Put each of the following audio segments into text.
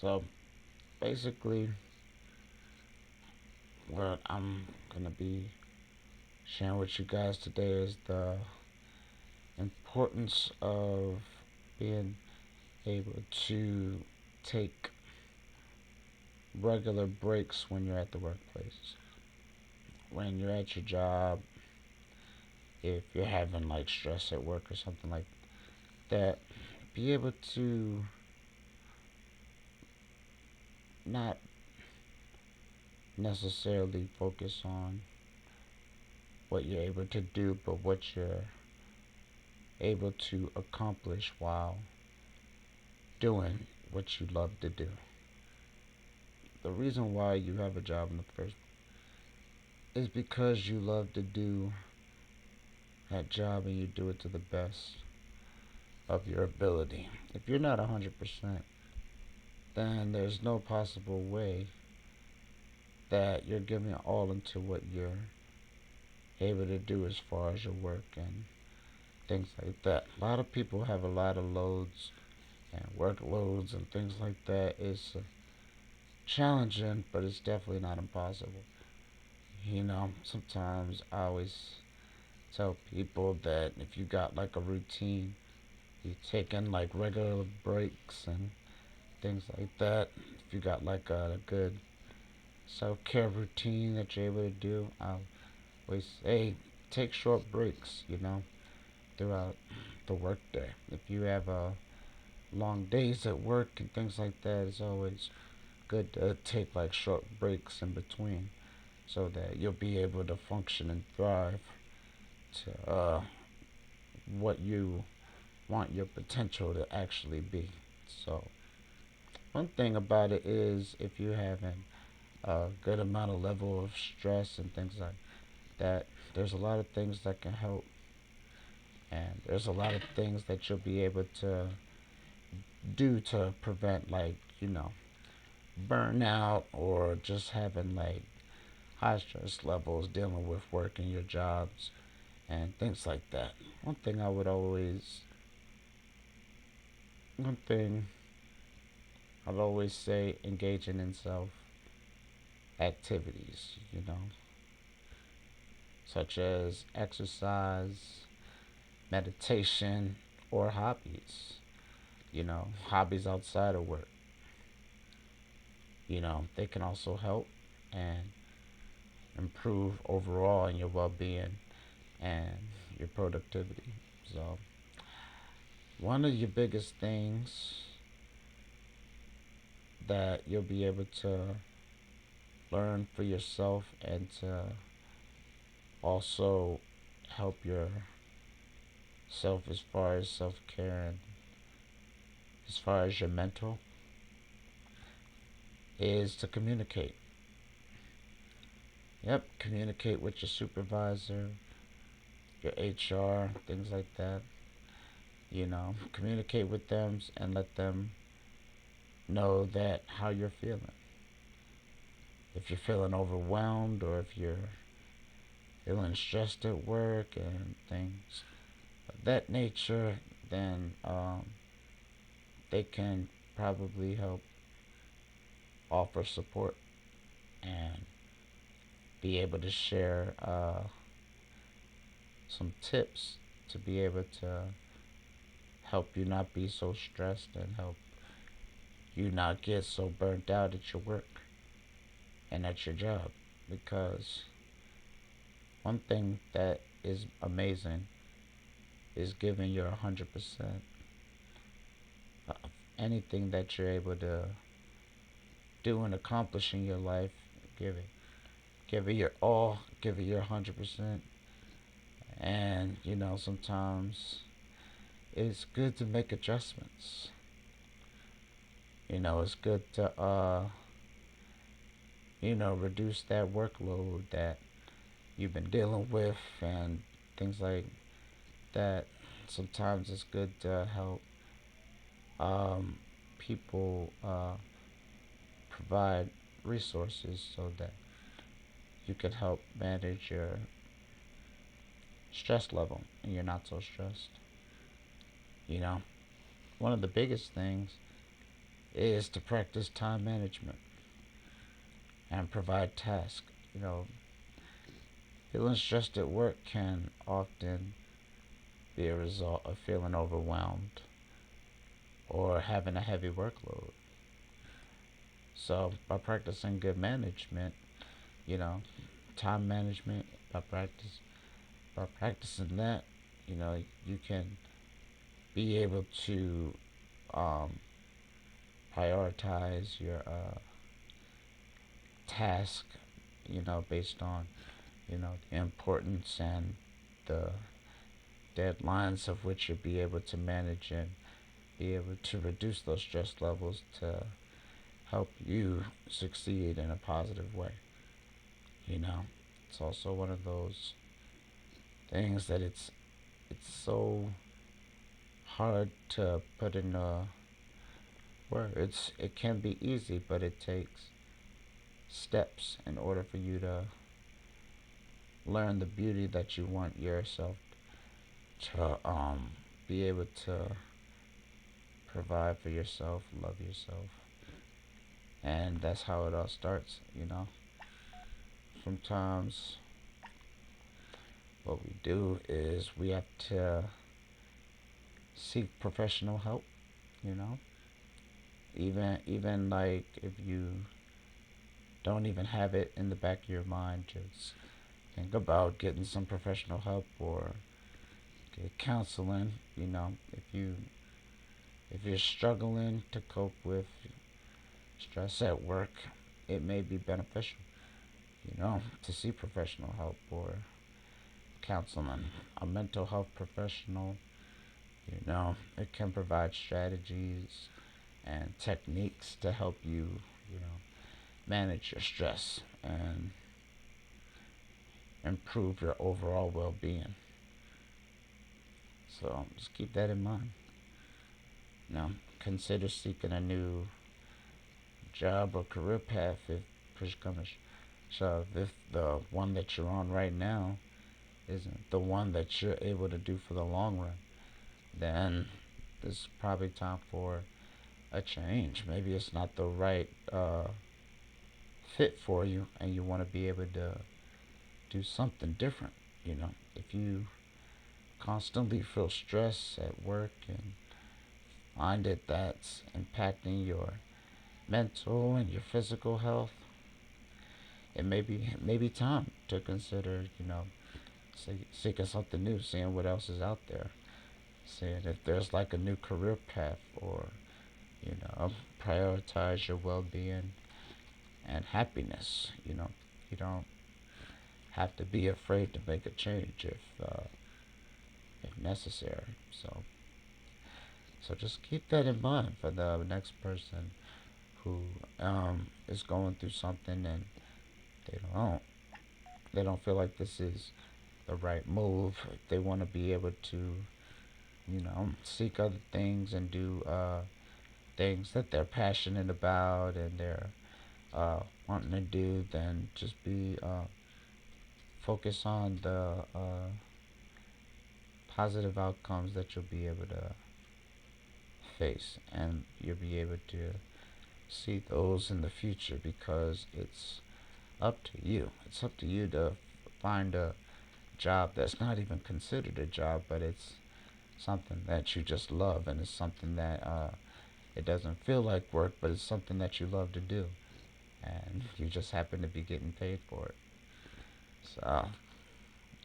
So basically, what I'm gonna be sharing with you guys today is the importance of being able to take regular breaks when you're at the workplace. When you're at your job, if you're having like stress at work or something like that, be able to not necessarily focus on what you're able to do, but what you're able to accomplish while doing what you love to do. The reason why you have a job in the first is because you love to do that job and you do it to the best of your ability. If you're not 100%, then there's no possible way that you're giving all into what you're able to do as far as your work and things like that. A lot of people have a lot of loads and workloads and things like that. It's challenging, but it's definitely not impossible. Sometimes I always tell people that if you got like a routine, you take in like regular breaks and things like that. If you got like a good self care routine that you're able to do, I always say take short breaks, throughout the workday. If you have long days at work and things like that, it's always good to take like short breaks in between so that you'll be able to function and thrive to what you want your potential to actually be. So, one thing about it is if you're having a good amount of level of stress and things like that, there's a lot of things that can help, and there's a lot of things that you'll be able to do to prevent, like, burnout or just having like high stress levels dealing with work in your jobs and things like that. One thing I would always, one thing I'd always say engaging in self activities, such as exercise, meditation, or hobbies. Hobbies outside of work. They can also help and improve overall in your well being and your productivity. So, one of your biggest things that you'll be able to learn for yourself and to also help yourself as far as self care and as far as your mental is to communicate. Yep, communicate with your supervisor, your HR, things like that. Communicate with them and let them know that how you're feeling. If you're feeling overwhelmed or if you're feeling stressed at work and things of that nature, then they can probably help offer support and be able to share some tips to be able to help you not be so stressed and help you not get so burnt out at your work and at your job. Because one thing that is amazing is giving your 100% of anything that you're able to do and accomplish in your life. Give it your all, give it your 100%. And sometimes it's good to make adjustments. It's good to reduce that workload that you've been dealing with and things like that. Sometimes it's good to help um, people provide resources so that you can help manage your stress level and you're not so stressed. You know, one of the biggest things is to practice time management and provide tasks. You know, feeling stressed at work can often be a result of feeling overwhelmed or having a heavy workload. So, by practicing good management, you know, time management, by practicing that, you can be able to um, prioritize your task, based on, the importance and the deadlines of which you'll be able to manage and be able to reduce those stress levels to help you succeed in a positive way. You know, it's also one of those things that it's so hard to put in words. It can be easy, but it takes steps in order for you to learn the beauty that you want yourself to be able to provide for yourself, love yourself, and that's how it all starts. Sometimes what we do is we have to seek professional help. You know, even like if you don't even have it in the back of your mind, just think about getting some professional help or get counseling. If you're struggling to cope with stress at work, it may be beneficial, to see professional help or counseling. A mental health professional, it can provide strategies and techniques to help you, you know, manage your stress and improve your overall well being. So just keep that in mind. Consider seeking a new job or career path if push comes to shove. If the one that you're on right now isn't the one that you're able to do for the long run, then it's probably time for a change. Maybe it's not the right fit for you, and you want to be able to do something different. If you constantly feel stress at work and find it that's impacting your mental and your physical health, it may be time to consider, seeking something new, seeing what else is out there, seeing if there's like a new career path, or prioritize your well-being and happiness. You don't have to be afraid to make a change if necessary. So just keep that in mind for the next person who is going through something and they don't they don't feel like this is the right move. They want to be able to seek other things and do things that they're passionate about and they're wanting to do. Then just be focus on the positive outcomes that you'll be able to face, and you'll be able to see those in the future, because it's up to you. It's up to you to find a job that's not even considered a job, but it's something that you just love, and it's something that it doesn't feel like work, but it's something that you love to do, and you just happen to be getting paid for it. So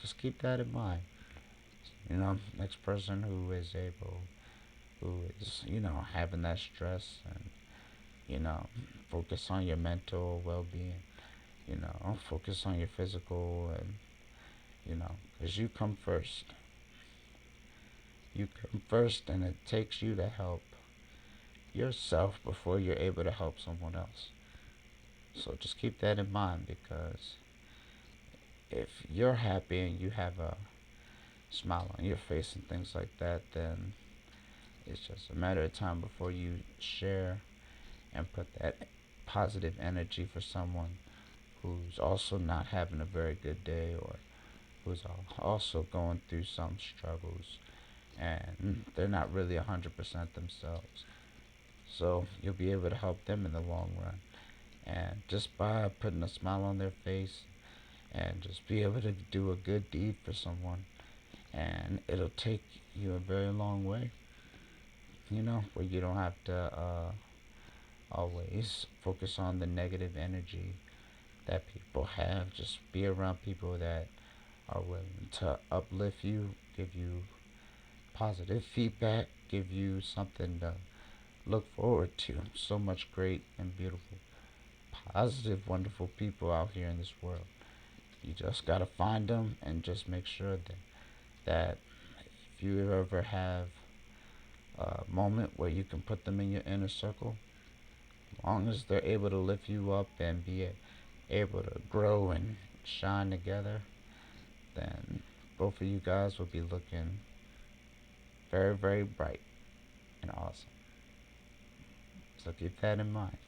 just keep that in mind. Next person who is having that stress, and focus on your mental well-being. Focus on your physical, and because you come first, and it takes you to help yourself before you're able to help someone else. So just keep that in mind, because if you're happy and you have a smile on your face and things like that, then it's just a matter of time before you share and put that positive energy for someone who's also not having a very good day, or who's also going through some struggles, and they're not really 100% themselves. So you'll be able to help them in the long run. And just by putting a smile on their face and just be able to do a good deed for someone, and it'll take you a very long way, where you don't have to always focus on the negative energy that people have. Just be around people that are willing to uplift you, give you positive feedback, give you something to look forward to. So much great and beautiful, positive, wonderful people out here in this world. You just gotta find them and just make sure that if you ever have a moment where you can put them in your inner circle, as long as they're able to lift you up and be able to grow and shine together, then both of you guys will be looking very, very bright and awesome. So keep that in mind.